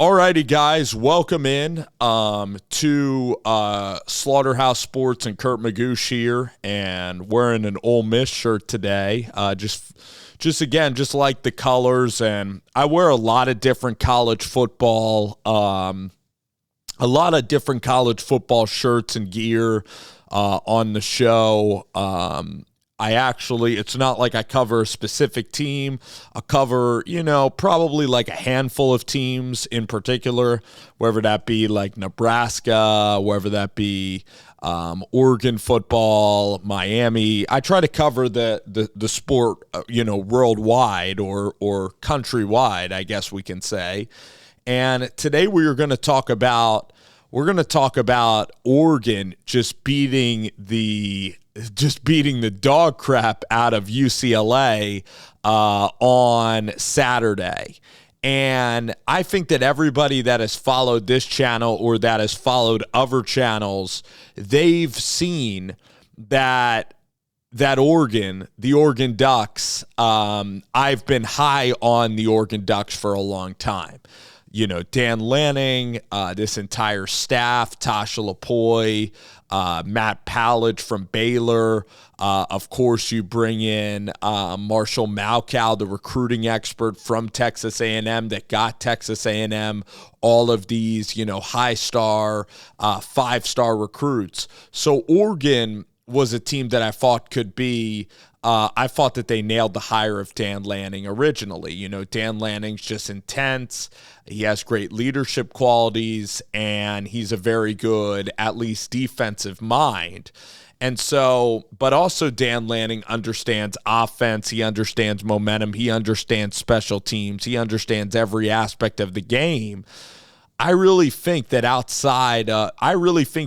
Alrighty, guys, welcome in to Slaughterhouse Sports and Kurt Magoosh here, and wearing an Ole Miss shirt today. Just like the colors, and I wear a lot of different college football, shirts and gear on the show. It's not like I cover a specific team. I cover, probably like a handful of teams in particular, whether that be like Nebraska, whether that be Oregon football, Miami. I try to cover the sport, worldwide or countrywide, I guess we can say. And today we're going to talk about Oregon just beating the dog crap out of UCLA on Saturday. And I think that everybody that has followed this channel or that has followed other channels, they've seen that Oregon, the Oregon Ducks, I've been high on the Oregon Ducks for a long time. Dan Lanning, this entire staff, Tasha Lapoy, Matt Pallage from Baylor. Of course, you bring in Marshall Malkow, the recruiting expert from Texas A&M that got Texas A&M all of these, high-star, five-star recruits. So Oregon was a team that I thought could be I thought that they nailed the hire of Dan Lanning originally. Dan Lanning's just intense. He has great leadership qualities, and he's a very good, at least defensive mind. And so, but also Dan Lanning understands offense. He understands momentum. He understands special teams. He understands every aspect of the game. I really think that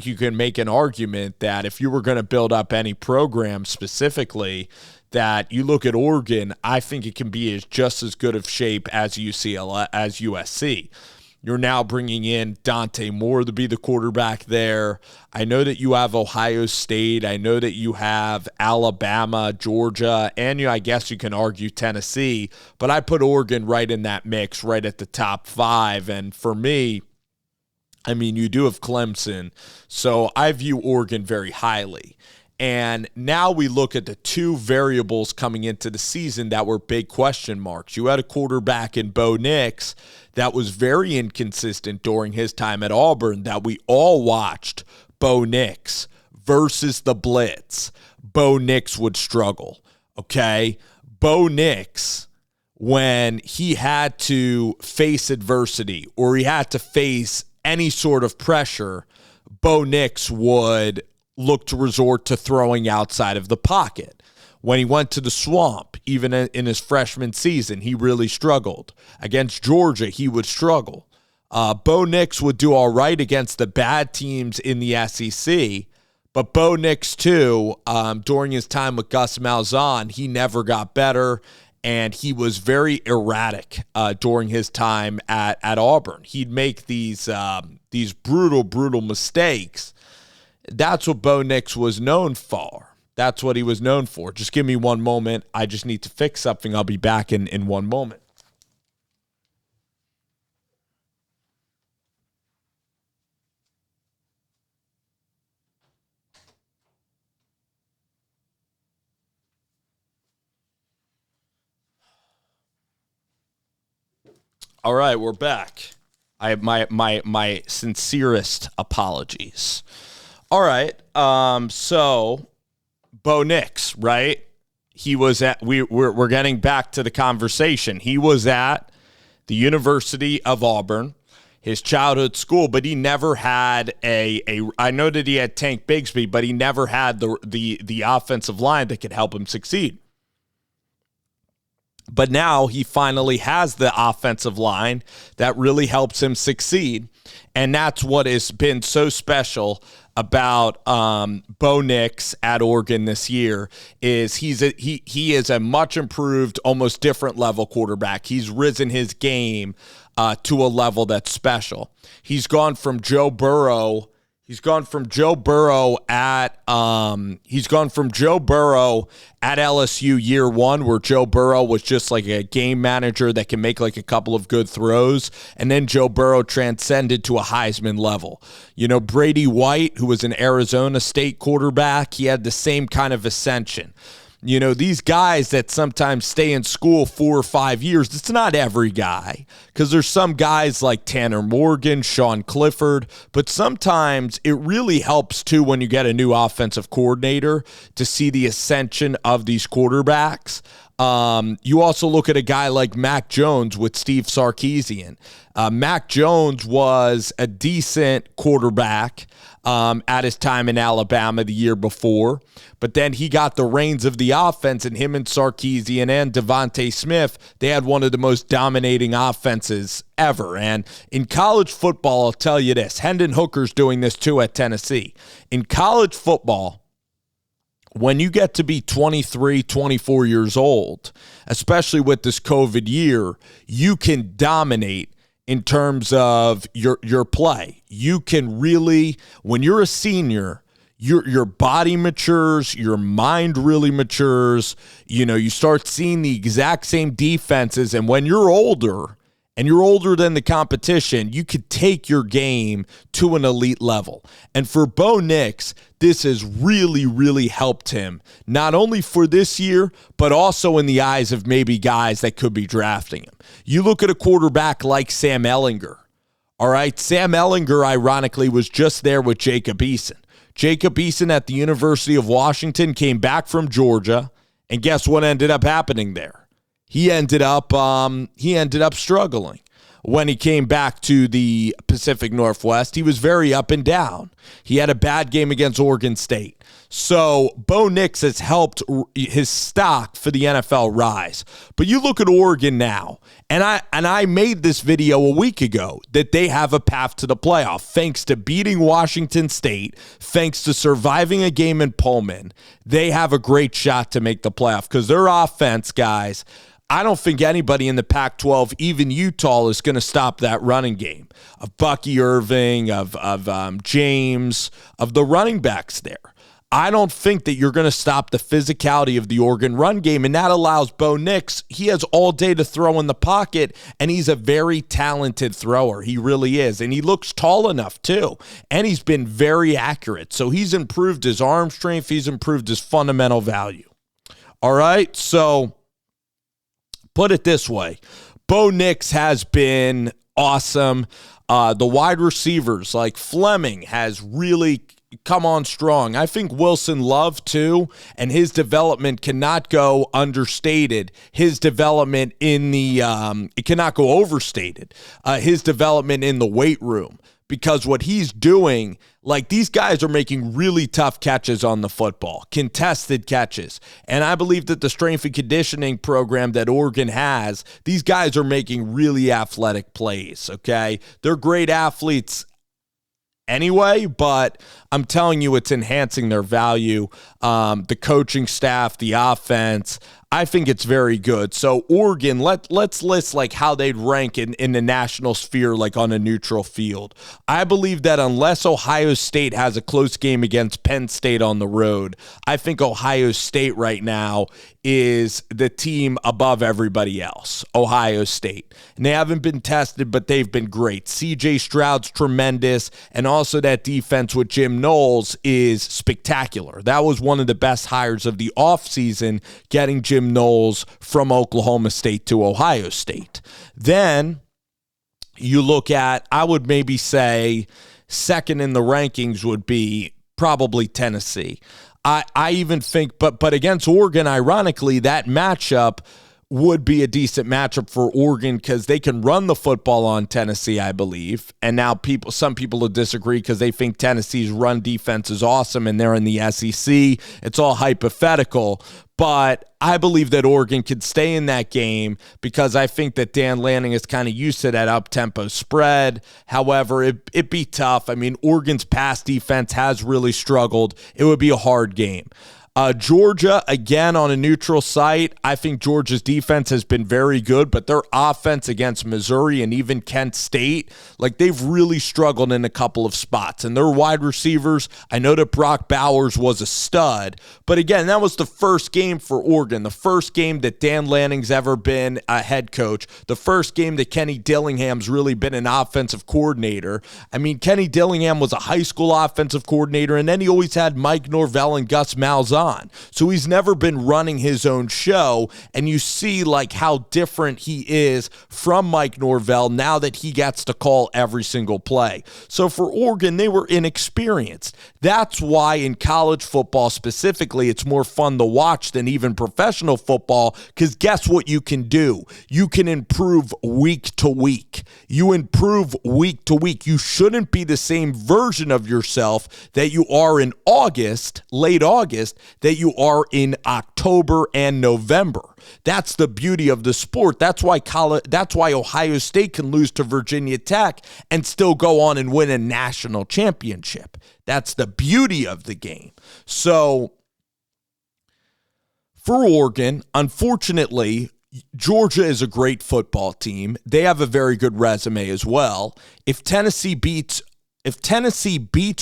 you can make an argument that if you were going to build up any program specifically, that you look at Oregon, I think it can be just as good of shape as USC. You're now bringing in Dante Moore to be the quarterback there. I know that you have Ohio State. I know that you have Alabama, Georgia, and I guess you can argue Tennessee. But I put Oregon right in that mix, right at the top five. And for me, you do have Clemson. So I view Oregon very highly. And now we look at the two variables coming into the season that were big question marks. You had a quarterback in Bo Nix that was very inconsistent during his time at Auburn that we all watched. Bo Nix versus the blitz. Bo Nix would struggle, okay? Bo Nix, when he had to face adversity or he had to face any sort of pressure, Bo Nix would look to resort to throwing outside of the pocket. When he went to the swamp, even in his freshman season, he really struggled. Against Georgia, he would struggle. Bo Nix would do all right against the bad teams in the SEC, but Bo Nix, too, during his time with Gus Malzahn, he never got better, and he was very erratic during his time at Auburn. He'd make these brutal mistakes. That's what Bo Nix was known for. That's what he was known for. Just give me one moment. I just need to fix something. I'll be back in one moment. All right, we're back. I have my sincerest apologies. All right, so Bo Nix, right? He was at we're getting back to the conversation. He was at the University of Auburn, his childhood school, but he never had I know that he had Tank Bigsby, but he never had the offensive line that could help him succeed. But now he finally has the offensive line that really helps him succeed. And that's what has been so special about Bo Nix at Oregon this year is he is a much improved, almost different level quarterback. He's risen his game to a level that's special. He's gone from Joe Burrow. He's gone from Joe Burrow at LSU year one, where Joe Burrow was just like a game manager that can make like a couple of good throws, and then Joe Burrow transcended to a Heisman level. You know, Brady White, who was an Arizona State quarterback, he had the same kind of ascension. You know, these guys that sometimes stay in school 4 or 5 years, it's not every guy, because there's some guys like Tanner Morgan, Sean Clifford, but sometimes it really helps too when you get a new offensive coordinator to see the ascension of these quarterbacks. You also look at a guy like Mac Jones with Steve Sarkisian. Mac Jones was a decent quarterback at his time in Alabama the year before, but then he got the reins of the offense, and him and Sarkisian and Devontae Smith, they had one of the most dominating offenses ever. And in college football, I'll tell you this, Hendon Hooker's doing this too at Tennessee. In college football, when you get to be 23, 24 years old, especially with this COVID year, you can dominate in terms of your play. You can really, when you're a senior, your body matures, your mind really matures. You know, you start seeing the exact same defenses, and when you're older, and you're older than the competition, you could take your game to an elite level. And for Bo Nix, this has really, really helped him, not only for this year, but also in the eyes of maybe guys that could be drafting him. You look at a quarterback like Sam Ehlinger. All right, Sam Ehlinger, ironically, was just there with Jacob Eason. Jacob Eason at the University of Washington came back from Georgia, and guess what ended up happening there? He ended up struggling when he came back to the Pacific Northwest. He was very up and down. He had a bad game against Oregon State. So Bo Nix has helped his stock for the NFL rise. But you look at Oregon now, and I made this video a week ago that they have a path to the playoff thanks to beating Washington State, thanks to surviving a game in Pullman. They have a great shot to make the playoff because their offense, guys, I don't think anybody in the Pac-12, even Utah, is going to stop that running game of Bucky Irving, of James, of the running backs there. I don't think that you're going to stop the physicality of the Oregon run game, and that allows Bo Nix, he has all day to throw in the pocket, and he's a very talented thrower. He really is, and he looks tall enough too, and he's been very accurate. So he's improved his arm strength. He's improved his fundamental value. All right, so put it this way. Bo Nix has been awesome. The wide receivers like Fleming has really come on strong. I think Wilson Love too, and his development cannot go understated. His development in the it cannot go overstated. His development in the weight room, because what he's doing, like, these guys are making really tough catches on the football, contested catches. And I believe that the strength and conditioning program that Oregon has, these guys are making really athletic plays, okay? They're great athletes anyway, but I'm telling you, it's enhancing their value. The coaching staff, the offense, I think it's very good. So Oregon, let's list like how they'd rank in the national sphere, like on a neutral field. I believe that unless Ohio State has a close game against Penn State on the road, I think Ohio State right now is the team above everybody else, Ohio State. And they haven't been tested, but they've been great. C.J. Stroud's tremendous, and also that defense with Jim Knowles is spectacular. That was one of the best hires of the offseason, getting Jim Knowles from Oklahoma State to Ohio State. Then you look at, I would maybe say second in the rankings would be probably Tennessee. I even think, but against Oregon, ironically, that matchup would be a decent matchup for Oregon because they can run the football on Tennessee, I believe. And now some people will disagree because they think Tennessee's run defense is awesome and they're in the SEC. It's all hypothetical. But I believe that Oregon could stay in that game because I think that Dan Lanning is kind of used to that up-tempo spread. However, it'd be tough. I mean, Oregon's pass defense has really struggled. It would be a hard game. Georgia, again, on a neutral site. I think Georgia's defense has been very good, but their offense against Missouri and even Kent State, like they've really struggled in a couple of spots. And their wide receivers, I know that Brock Bowers was a stud, but again, that was the first game for Oregon, the first game that Dan Lanning's ever been a head coach, the first game that Kenny Dillingham's really been an offensive coordinator. I mean, Kenny Dillingham was a high school offensive coordinator, and then he always had Mike Norvell and Gus Malzahn. So he's never been running his own show, and you see like how different he is from Mike Norvell now that he gets to call every single play. So for Oregon, they were inexperienced. That's why in college football specifically, it's more fun to watch than even professional football, because guess what you can do? You can improve week to week. You improve week to week. You shouldn't be the same version of yourself that you are in August, late August, that you are in October and November. That's the beauty of the sport. That's why Ohio State can lose to Virginia Tech and still go on and win a national championship. That's the beauty of the game. So for Oregon, unfortunately, Georgia is a great football team. They have a very good resume as well. If Tennessee beats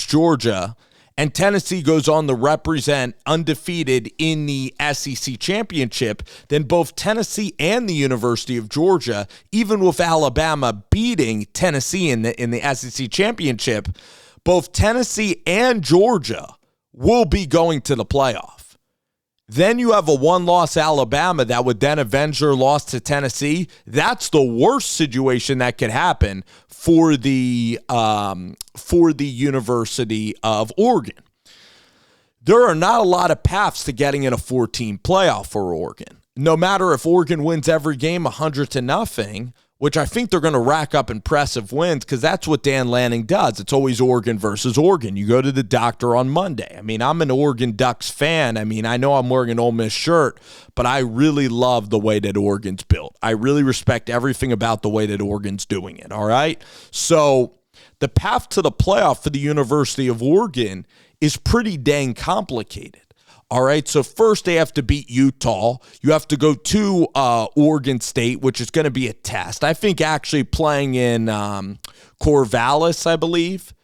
Georgia, and Tennessee goes on to represent undefeated in the SEC championship, then both Tennessee and the University of Georgia, even with Alabama beating Tennessee in the SEC championship, both Tennessee and Georgia will be going to the playoff. Then you have a one-loss Alabama that would then avenge their loss to Tennessee. That's the worst situation that could happen for the University of Oregon. There are not a lot of paths to getting in a 14 playoff for Oregon. No matter if Oregon wins every game 100-0, which I think they're going to rack up impressive wins because that's what Dan Lanning does. It's always Oregon versus Oregon. You go to the doctor on Monday. I mean, I'm an Oregon Ducks fan. I mean, I know I'm wearing an Ole Miss shirt, but I really love the way that Oregon's built. I really respect everything about the way that Oregon's doing it, all right? So the path to the playoff for the University of Oregon is pretty dang complicated. All right, so first they have to beat Utah. You have to go to Oregon State, which is going to be a test. I think actually playing in Corvallis, I believe.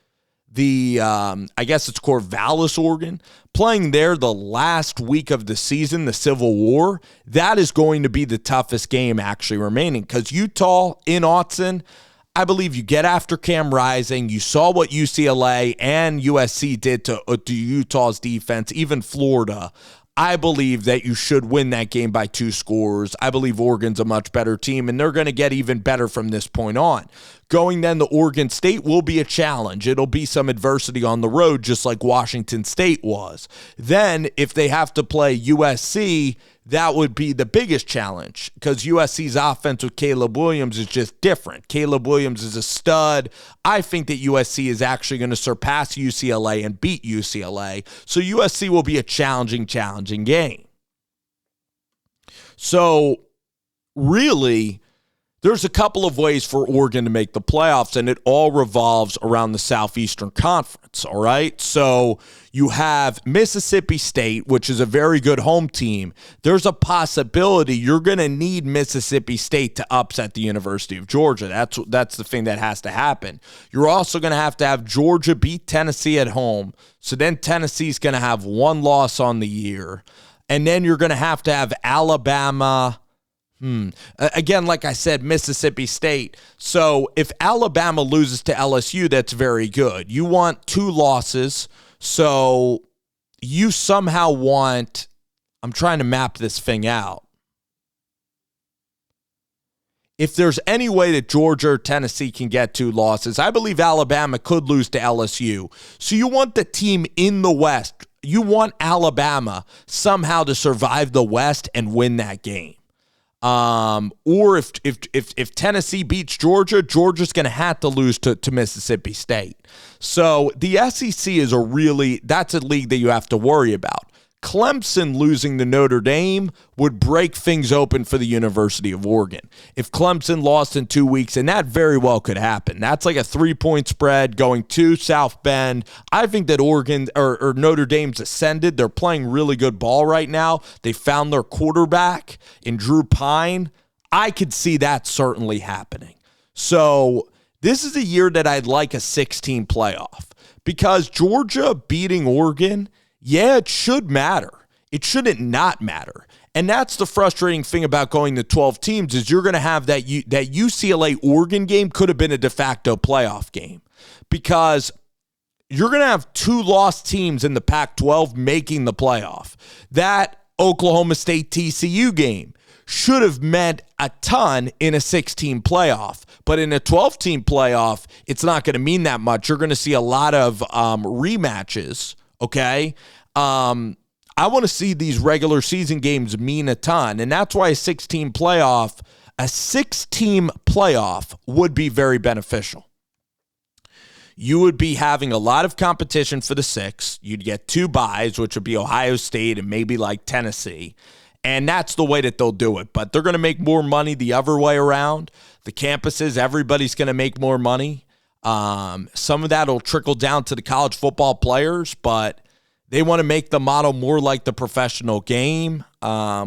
I guess it's Corvallis, Oregon. Playing there the last week of the season, the Civil War, that is going to be the toughest game actually remaining because Utah in Autzen, I believe you get after Cam Rising. You saw what UCLA and USC did to Utah's defense, even Florida. I believe that you should win that game by 2 scores. I believe Oregon's a much better team, and they're going to get even better from this point on. Going then to Oregon State will be a challenge. It'll be some adversity on the road, just like Washington State was. Then, if they have to play USC, that would be the biggest challenge because USC's offense with Caleb Williams is just different. Caleb Williams is a stud. I think that USC is actually going to surpass UCLA and beat UCLA. So USC will be a challenging game. So really, there's a couple of ways for Oregon to make the playoffs, and it all revolves around the Southeastern Conference, all right? So you have Mississippi State, which is a very good home team. There's a possibility you're going to need Mississippi State to upset the University of Georgia. That's the thing that has to happen. You're also going to have Georgia beat Tennessee at home. So then Tennessee's going to have 1 loss on the year. And then you're going to have Alabama. Again, like I said, Mississippi State. So if Alabama loses to LSU, that's very good. You want 2 losses. So you somehow want, I'm trying to map this thing out. If there's any way that Georgia or Tennessee can get 2 losses, I believe Alabama could lose to LSU. So you want the team in the West. You want Alabama somehow to survive the West and win that game. Or if Tennessee beats Georgia, Georgia's going to have to lose to Mississippi State. So the SEC is that's a league that you have to worry about. Clemson losing to Notre Dame would break things open for the University of Oregon. If Clemson lost in 2 weeks, and that very well could happen. That's like a 3-point spread going to South Bend. I think that Oregon or Notre Dame's ascended. They're playing really good ball right now. They found their quarterback in Drew Pine. I could see that certainly happening. So this is a year that I'd like a 16 playoff because Georgia beating Oregon, yeah, it should matter. It shouldn't not matter. And that's the frustrating thing about going to 12 teams is you're going to have that UCLA-Oregon game could have been a de facto playoff game because you're going to have 2 lost teams in the Pac-12 making the playoff. That Oklahoma State-TCU game should have meant a ton in a 16 playoff. But in a 12-team playoff, it's not going to mean that much. You're going to see a lot of rematches. Okay, I want to see these regular season games mean a ton, and that's why a 6-team playoff would be very beneficial. You would be having a lot of competition for the 6. You'd get 2 byes, which would be Ohio State and maybe like Tennessee, and that's the way that they'll do it. But they're going to make more money the other way around. The campuses, everybody's going to make more money. Some of that will trickle down to the college football players, but they want to make the model more like the professional game,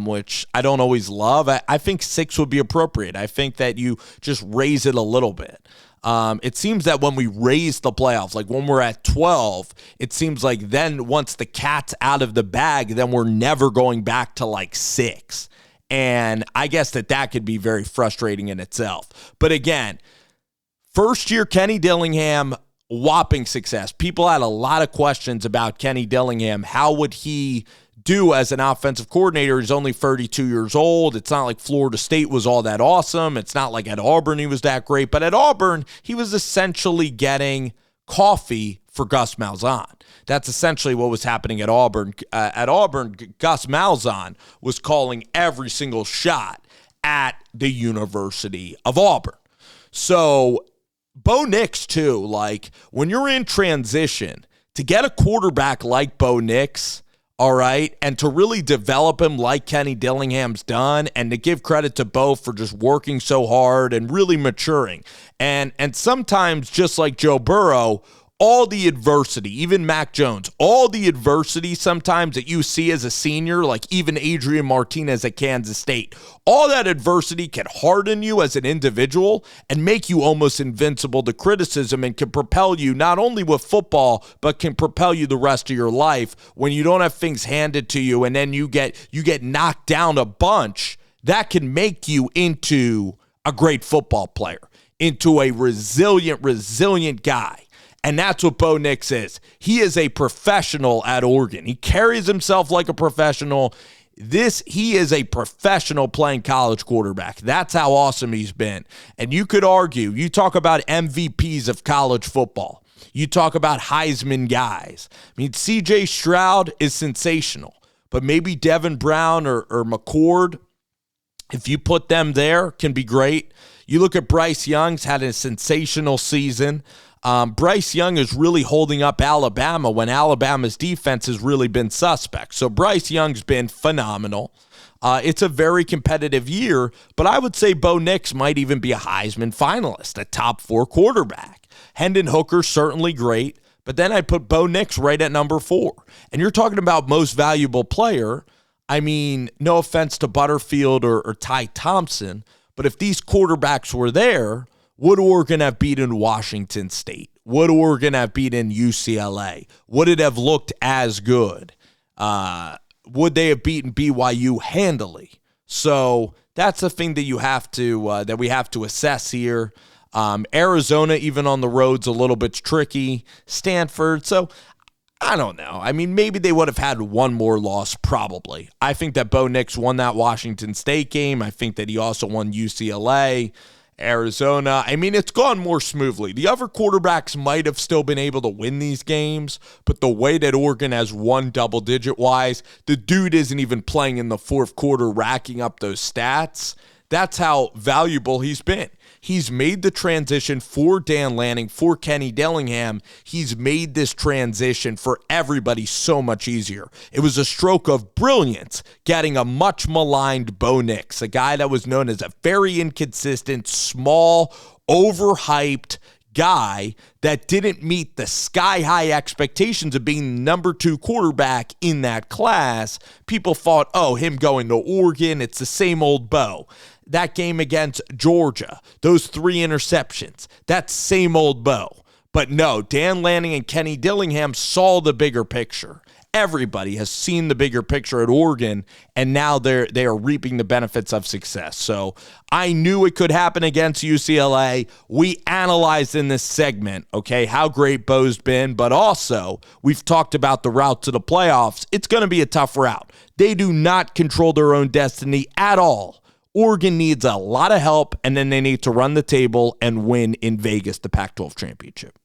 which I don't always love. I think 6 would be appropriate. I think that you just raise it a little bit. It seems that when we raise the playoffs, like when we're at 12, it seems like then once the cat's out of the bag, then we're never going back to like 6. And I guess that could be very frustrating in itself. But again, first year Kenny Dillingham, whopping success. People had a lot of questions about Kenny Dillingham. How would he do as an offensive coordinator? He's only 32 years old. It's not like Florida State was all that awesome. It's not like at Auburn he was that great. But at Auburn, he was essentially getting coffee for Gus Malzahn. That's essentially what was happening at Auburn. Gus Malzahn was calling every single shot at the University of Auburn. So Bo Nix, too, like when you're in transition, to get a quarterback like Bo Nix, all right, and to really develop him like Kenny Dillingham's done, and to give credit to Bo for just working so hard and really maturing. And sometimes, just like Joe Burrow, all the adversity, even Mac Jones, all the adversity sometimes that you see as a senior, like even Adrian Martinez at Kansas State, all that adversity can harden you as an individual and make you almost invincible to criticism and can propel you not only with football, but can propel you the rest of your life when you don't have things handed to you and then you get knocked down a bunch. That can make you into a great football player, into a resilient guy. And that's what Bo Nix is. He is a professional at Oregon. He carries himself like a professional. He is a professional playing college quarterback. That's how awesome he's been. And you could argue, you talk about MVPs of college football. You talk about Heisman guys. I mean, C.J. Stroud is sensational. But maybe Devin Brown or McCord, if you put them there, can be great. You look at Bryce Young's had a sensational season. Bryce Young is really holding up Alabama when Alabama's defense has really been suspect. So Bryce Young's been phenomenal. It's a very competitive year, but I would say Bo Nix might even be a Heisman finalist, a top 4 quarterback. Hendon Hooker's certainly great, but then I put Bo Nix right at number 4. And you're talking about most valuable player. I mean, no offense to Butterfield or Ty Thompson, but if these quarterbacks were there, would Oregon have beaten Washington State? Would Oregon have beaten UCLA? Would it have looked as good? Would they have beaten BYU handily? So that's the thing that you have to that we have to assess here. Arizona, even on the road's a little bit tricky. Stanford, so I don't know. I mean, maybe they would have had one more loss, probably. I think that Bo Nix won that Washington State game. I think that he also won UCLA. Arizona, I mean, it's gone more smoothly. The other quarterbacks might have still been able to win these games, but the way that Oregon has won double-digit-wise, the dude isn't even playing in the fourth quarter, racking up those stats. That's how valuable he's been. He's made the transition for Dan Lanning, for Kenny Dillingham. He's made this transition for everybody so much easier. It was a stroke of brilliance getting a much maligned Bo Nix, a guy that was known as a very inconsistent, small, overhyped guy that didn't meet the sky-high expectations of being number 2 quarterback in that class. People thought, oh, him going to Oregon, it's the same old Bo. That game against Georgia, those 3 interceptions, that's same old Bo. But no, Dan Lanning and Kenny Dillingham saw the bigger picture. Everybody has seen the bigger picture at Oregon, and now they are reaping the benefits of success. So I knew it could happen against UCLA. We analyzed in this segment, okay, how great Bo's been, but also we've talked about the route to the playoffs. It's going to be a tough route. They do not control their own destiny at all. Oregon needs a lot of help, and then they need to run the table and win in Vegas the Pac-12 championship.